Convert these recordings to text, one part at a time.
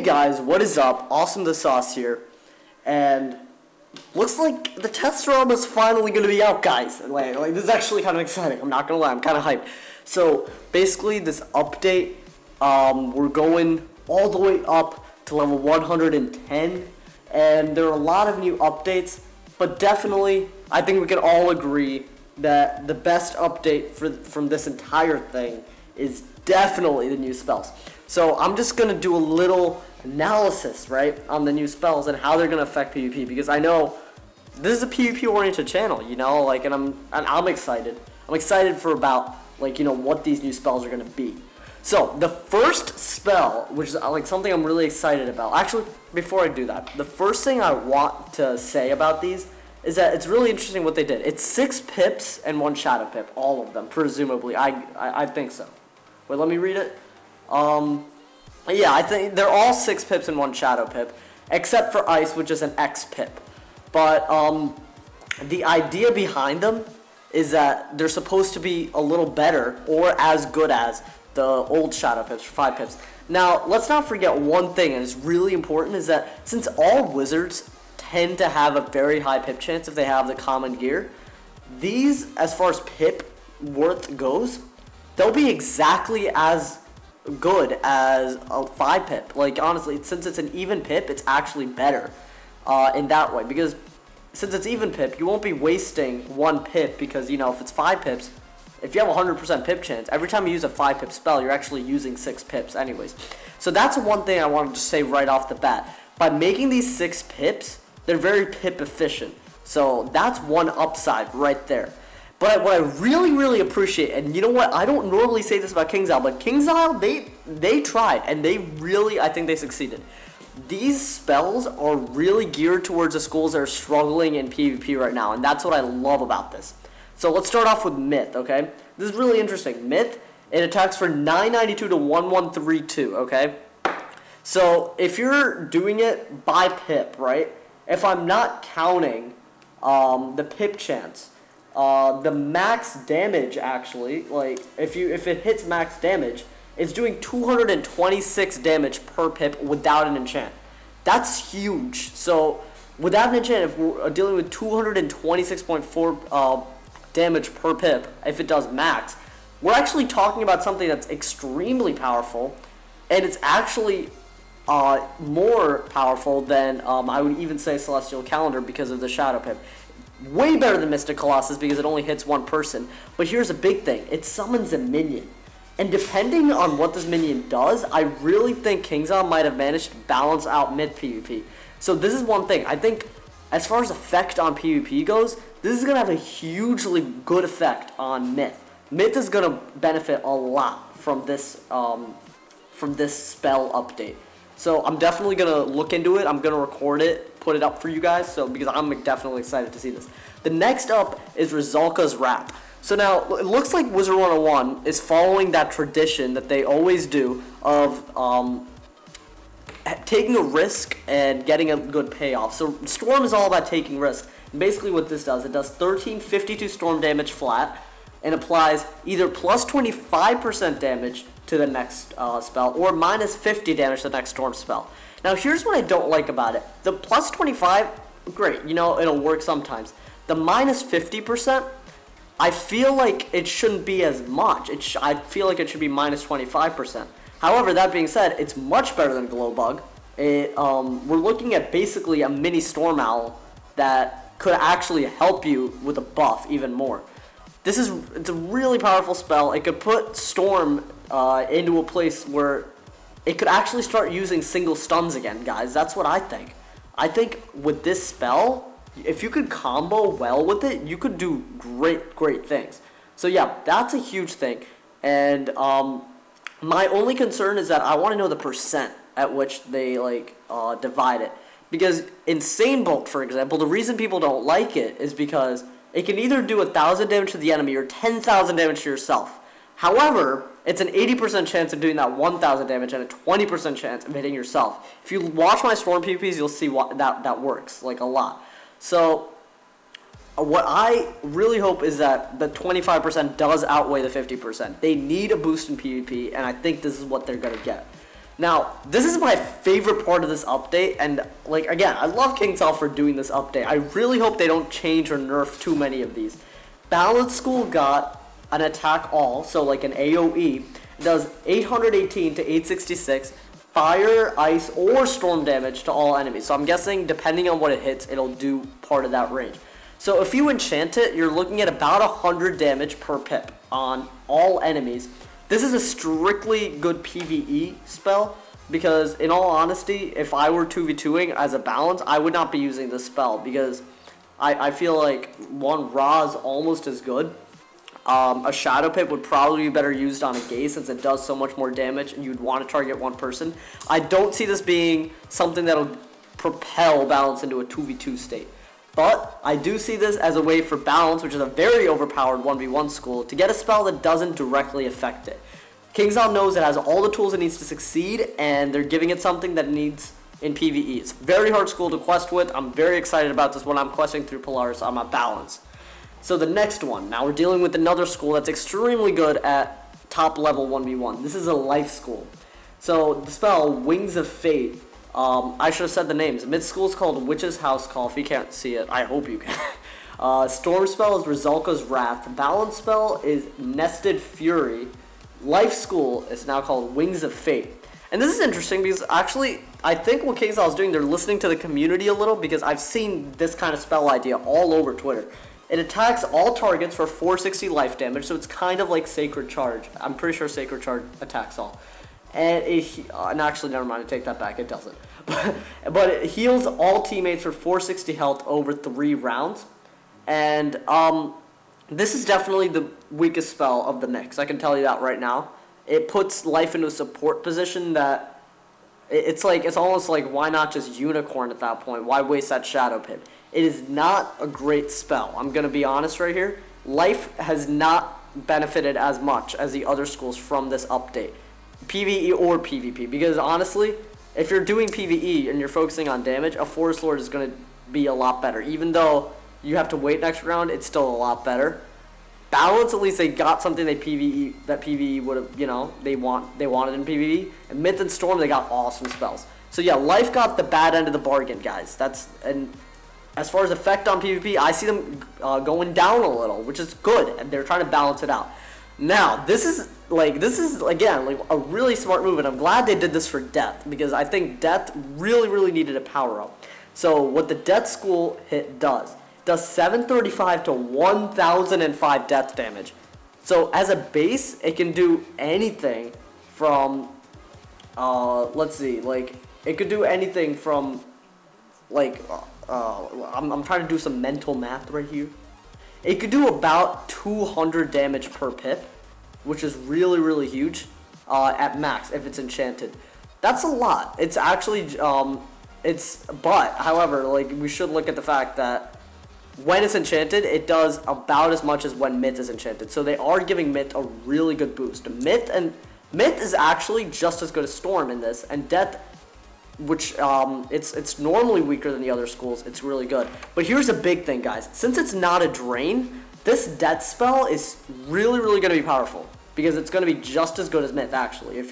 guys, what is up? Awesome the Sauce here, and looks like the tests are almost finally going to be out, guys. Like this is actually kind of exciting. I'm not gonna lie, I'm kind of hyped. So basically, this update, we're going all the way up to level 110, and there are a lot of new updates. But definitely, I think we can all agree that the best update from this entire thing is definitely the new spells. So I'm just gonna do a little analysis, right, on the new spells and how they're gonna affect PvP, because I know this is a PvP oriented channel, you know, like, and I'm excited. I'm excited for about, like, you know, what these new spells are gonna be. So the first spell, which is like something I'm really excited about. Actually, before I do that, the first thing I want to say about these is that it's really interesting what they did. It's 6 pips and 1 shadow pip, all of them, presumably. I think so. Wait, let me read it. Yeah, I think they're all 6 pips and 1 shadow pip, except for ice, which is an X pip. But the idea behind them is that they're supposed to be a little better or as good as the old shadow pips for 5 pips. Now, let's not forget one thing, and it's really important, is that since all wizards tend to have a very high pip chance if they have the common gear, these, as far as pip worth goes, they'll be exactly as good as a 5 pip. Like, honestly, since it's an even pip, it's actually better in that way, because since it's even pip, you won't be wasting 1 pip, because, you know, if it's 5 pips, if you have a 100% pip chance, every time you use a 5 pip spell, you're actually using 6 pips anyways. So that's one thing I wanted to say right off the bat. By making these 6 pips, they're very pip efficient. So that's one upside right there. But what I really, really appreciate, and you know what, I don't normally say this about KingsIsle, but KingsIsle, they tried, and they really, I think they succeeded. These spells are really geared towards the schools that are struggling in PvP right now, and that's what I love about this. So let's start off with Myth, okay? This is really interesting. Myth, it attacks for 992 to 1132, okay? So if you're doing it by pip, right? If I'm not counting the pip chance, the max damage actually, like if it hits max damage, it's doing 226 damage per pip without an enchant. That's huge. So without an enchant, if we're dealing with 226.4 damage per pip, if it does max, we're actually talking about something that's extremely powerful, and it's actually more powerful than I would even say Celestial Calendar because of the Shadow Pip. Way better than Mystic Colossus because it only hits 1 person. But here's a big thing. It summons a minion. And depending on what this minion does, I really think KingsIsle might have managed to balance out mid PvP. So this is one thing. I think as far as effect on PvP goes, this is going to have a hugely good effect on Myth. Myth is going to benefit a lot from this spell update. So I'm definitely going to look into it. I'm going to record it, put it up for you guys, so because I'm definitely excited to see this. The next up is Rizalka's Rap. So now, it looks like Wizard 101 is following that tradition that they always do of taking a risk and getting a good payoff. So Storm is all about taking risks. And basically what this does, it does 1352 Storm damage flat and applies either plus 25% damage to the next spell or minus 50 damage to the next Storm spell. Now here's what I don't like about it. The plus 25, great, you know, it'll work sometimes. The minus 50%, I feel like it shouldn't be as much. I feel like it should be minus 25%. However, that being said, it's much better than Glowbug. We're looking at basically a mini Storm Owl that could actually help you with a buff even more. It's a really powerful spell. It could put Storm into a place where it could actually start using single stuns again, guys. That's what I think. I think with this spell, if you could combo well with it, you could do great things. So yeah, that's a huge thing. And my only concern is that I want to know the percent at which they divide it. Because Insane Bolt, for example, the reason people don't like it is because it can either do 1,000 damage to the enemy or 10,000 damage to yourself. However, it's an 80% chance of doing that 1,000 damage and a 20% chance of hitting yourself. If you watch my Storm PvPs, you'll see that works like a lot. So what I really hope is that the 25% does outweigh the 50%. They need a boost in PvP, and I think this is what they're going to get. Now, this is my favorite part of this update, and like again, I love KingsIsle for doing this update. I really hope they don't change or nerf too many of these. Balance School got an attack all, so like an AoE. It does 818 to 866, fire, ice, or storm damage to all enemies. So I'm guessing depending on what it hits, it'll do part of that range. So if you enchant it, you're looking at about 100 damage per pip on all enemies. This is a strictly good PvE spell, because in all honesty, if I were 2v2ing as a balance, I would not be using this spell, because I feel like one Ra is almost as good. A Shadow Pit would probably be better used on a Gaze, since it does so much more damage and you'd want to target one person. I don't see this being something that'll propel balance into a 2v2 state. But I do see this as a way for balance, which is a very overpowered 1v1 school, to get a spell that doesn't directly affect it. KingsIsle knows it has all the tools it needs to succeed, and they're giving it something that it needs in PvE. It's a very hard school to quest with. I'm very excited about this when I'm questing through Polaris on my balance. So the next one, now we're dealing with another school that's extremely good at top level 1v1. This is a life school. So the spell, Wings of Fate, I should have said the names. Mid school is called Witch's House Call. If you can't see it, I hope you can. Storm spell is Rizalka's Wrath. Balance spell is Nested Fury. Life school is now called Wings of Fate. And this is interesting because actually, I think what KingsIsle is doing, they're listening to the community a little, because I've seen this kind of spell idea all over Twitter. It attacks all targets for 460 life damage, so it's kind of like Sacred Charge. I'm pretty sure Sacred Charge attacks all. And and actually, never mind, I take that back, it doesn't. But it heals all teammates for 460 health over 3 rounds. And this is definitely the weakest spell of the mix, I can tell you that right now. It puts life into a support position that, it's almost like, why not just Unicorn at that point? Why waste that Shadow Pit? It is not a great spell, I'm going to be honest right here. Life has not benefited as much as the other schools from this update. PvE or PvP, because honestly, if you're doing PvE and you're focusing on damage, a Forest Lord is going to be a lot better. Even though you have to wait next round, it's still a lot better. Balance, at least they got something that PvE would have, they wanted in PvE. And Myth and Storm, they got awesome spells. So yeah, Life got the bad end of the bargain, guys. And as far as effect on PvP, I see them going down a little, which is good, and they're trying to balance it out. Now, this is again like a really smart move, and I'm glad they did this for Death, because I think Death really needed a power up. So what the Death School hit does 735 to 1005 death damage. So as a base, it can do anything from let's see, like it could do anything from like I'm trying to do some mental math right here. It could do about 200 damage per pip, which is really huge at max if it's enchanted. That's a lot. It's actually however, like we should look at the fact that when it's enchanted, it does about as much as when Myth is enchanted. So they are giving Myth a really good boost. Myth is actually just as good as Storm in this, and Death, which it's normally weaker than the other schools, it's really good. But here's a big thing, guys. Since it's not a drain, this Death spell is really going to be powerful, because it's going to be just as good as Myth, actually.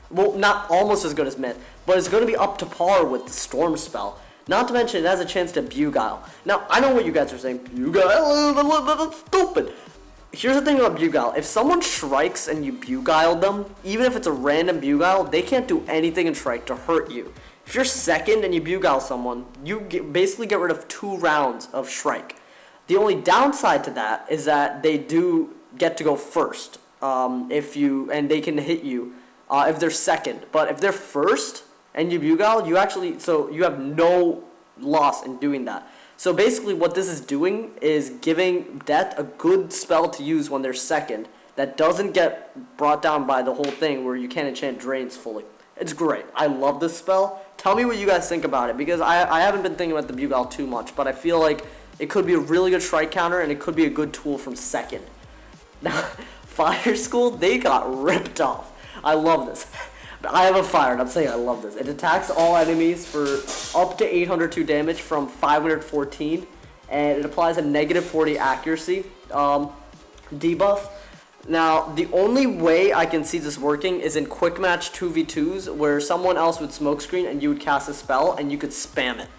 Well, not almost as good as Myth, but it's going to be up to par with the Storm spell. Not to mention, it has a chance to Beguile. Now, I know what you guys are saying. Beguile? That's stupid. Here's the thing about Beguile. If someone strikes and you Beguile them, even if it's a random Beguile, they can't do anything in Strike to hurt you. If you're second and you Beguile someone, you basically get rid of 2 rounds of Strike. The only downside to that is that they do get to go first, and they can hit you if they're second. But if they're first and you Beguile, you have no loss in doing that. So basically what this is doing is giving Death a good spell to use when they're second that doesn't get brought down by the whole thing where you can't enchant drains fully. It's great. I love this spell. Tell me what you guys think about it, because I haven't been thinking about the Beguile too much, but I feel like it could be a really good strike counter, and it could be a good tool from second. Now, Fire School, they got ripped off. I love this. I have a fire, and I'm saying I love this. It attacks all enemies for up to 802 damage from 514, and it applies a -40 accuracy debuff. Now, the only way I can see this working is in quick match 2v2s where someone else would smokescreen and you would cast a spell and you could spam it.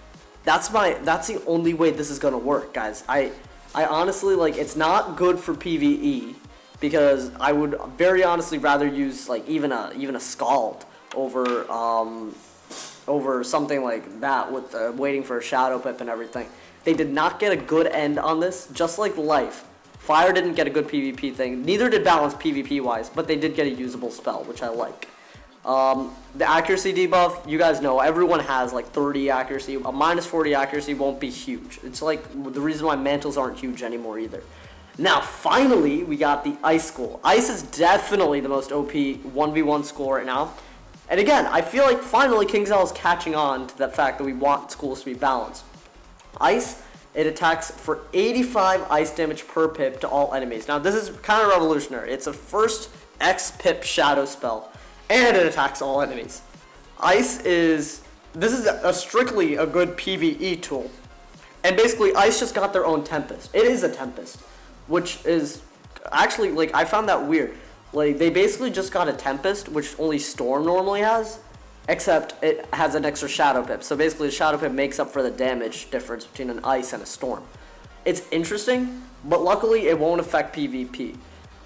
That's the only way this is gonna work, guys. I honestly, like, it's not good for PvE because I would very honestly rather use like even a Scald over something like that with waiting for a Shadow Pip and everything. They did not get a good end on this, just like Life. Fire didn't get a good PvP thing, neither did Balance PvP wise, but they did get a usable spell, which I like. The accuracy debuff, you guys know, everyone has like 30 accuracy. A minus 40 accuracy won't be huge. It's like the reason why mantles aren't huge anymore either. Now, finally, we got the Ice School. Ice is definitely the most OP 1v1 school right now. And again, I feel like finally KingsL is catching on to the fact that we want schools to be balanced. Ice, it attacks for 85 ice damage per pip to all enemies. Now, this is kind of revolutionary. It's a first X pip shadow spell, and it attacks all enemies. This is strictly a good PvE tool. And basically, Ice just got their own Tempest. It is a Tempest, which is actually, like, I found that weird. Like, they basically just got a Tempest, which only Storm normally has, except it has an extra Shadow Pip. So basically, the Shadow Pip makes up for the damage difference between an Ice and a Storm. It's interesting, but luckily it won't affect PvP.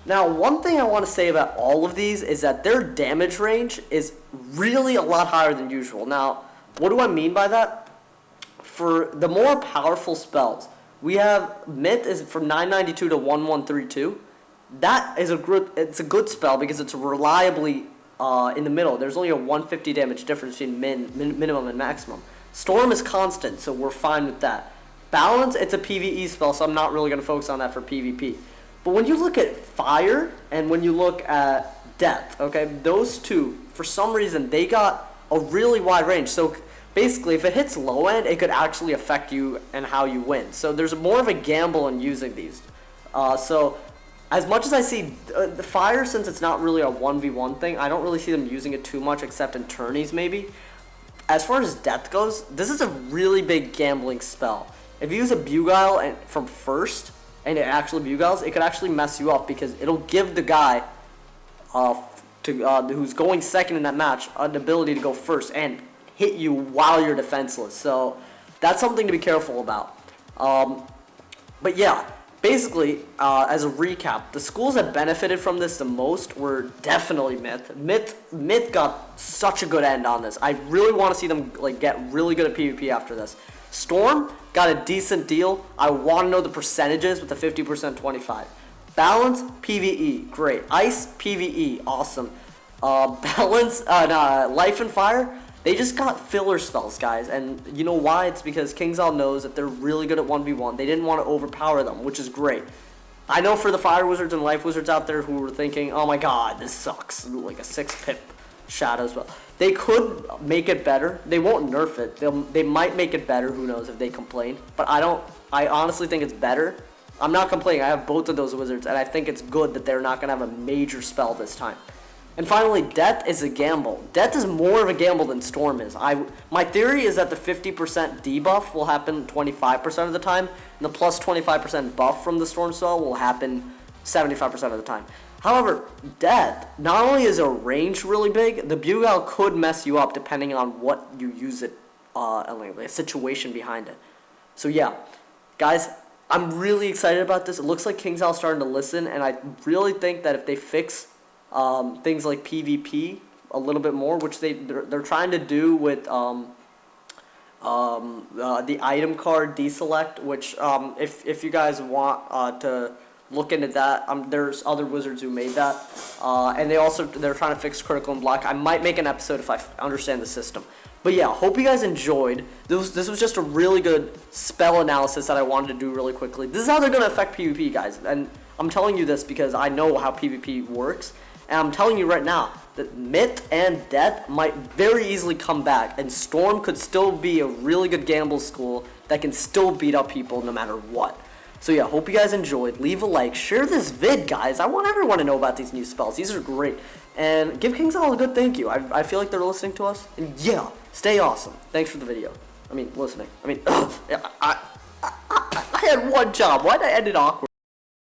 Now, one thing I want to say about all of these is that their damage range is really a lot higher than usual. Now, what do I mean by that? For the more powerful spells, we have Myth is from 992 to 1132. That is it's a good spell because it's reliably in the middle. There's only a 150 damage difference between minimum and maximum. Storm is constant, so we're fine with that. Balance, it's a PvE spell, so I'm not really going to focus on that for PvP. But when you look at Fire and when you look at Death, okay, those two, for some reason, they got a really wide range. So basically, if it hits low end, it could actually affect you and how you win. So there's more of a gamble in using these. So as much as I see the Fire, since it's not really a 1v1 thing, I don't really see them using it too much except in tourneys maybe. As far as Death goes, this is a really big gambling spell. If you use a Bugile from first, and it actually Bugiles, it could actually mess you up because it'll give the guy who's going second in that match an ability to go first and hit you while you're defenseless. So that's something to be careful about. But yeah, basically, as a recap, the schools that benefited from this the most were definitely Myth. Myth got such a good end on this. I really want to see them like get really good at PvP after this. Storm got a decent deal. I want to know the percentages with the 50% 25. Balance, PvE, great. Ice, PvE, awesome. Balance, Life and Fire, they just got filler spells, guys. And you know why? It's because KingsL knows that they're really good at 1v1. They didn't want to overpower them, which is great. I know for the Fire Wizards and Life Wizards out there who were thinking, oh my god, this sucks. Like a 6-pip shadow spell. They could make it better. They won't nerf it. They might make it better. Who knows if they complain. But I honestly think it's better. I'm not complaining. I have both of those wizards, and I think it's good that they're not going to have a major spell this time. And finally, Death is a gamble. Death is more of a gamble than Storm is. My theory is that the 50% debuff will happen 25% of the time, and the plus 25% buff from the Storm spell will happen 75% of the time. However, Death, not only is a range really big, the Bugile could mess you up depending on what you use it, like a situation behind it. So yeah, guys, I'm really excited about this. It looks like KingsL is starting to listen, and I really think that if they fix things like PvP a little bit more, which they're trying to do with the item card deselect, which if you guys want to look into that, there's other wizards who made that, and they're trying to fix critical and block. I might make an episode if I understand the system. But yeah, hope you guys enjoyed. This was just a really good spell analysis that I wanted to do really quickly. This is how they're going to affect PvP, guys, and I'm telling you this because I know how PvP works, and I'm telling you right now that Myth and Death might very easily come back, and Storm could still be a really good gamble school that can still beat up people no matter what. So yeah, hope you guys enjoyed. Leave a like, share this vid, guys. I want everyone to know about these new spells. These are great. And give KingsL a good thank you. I feel like they're listening to us. And yeah, stay awesome. Thanks for the video. I mean, listening. I mean, I had one job. Why did I end it awkward?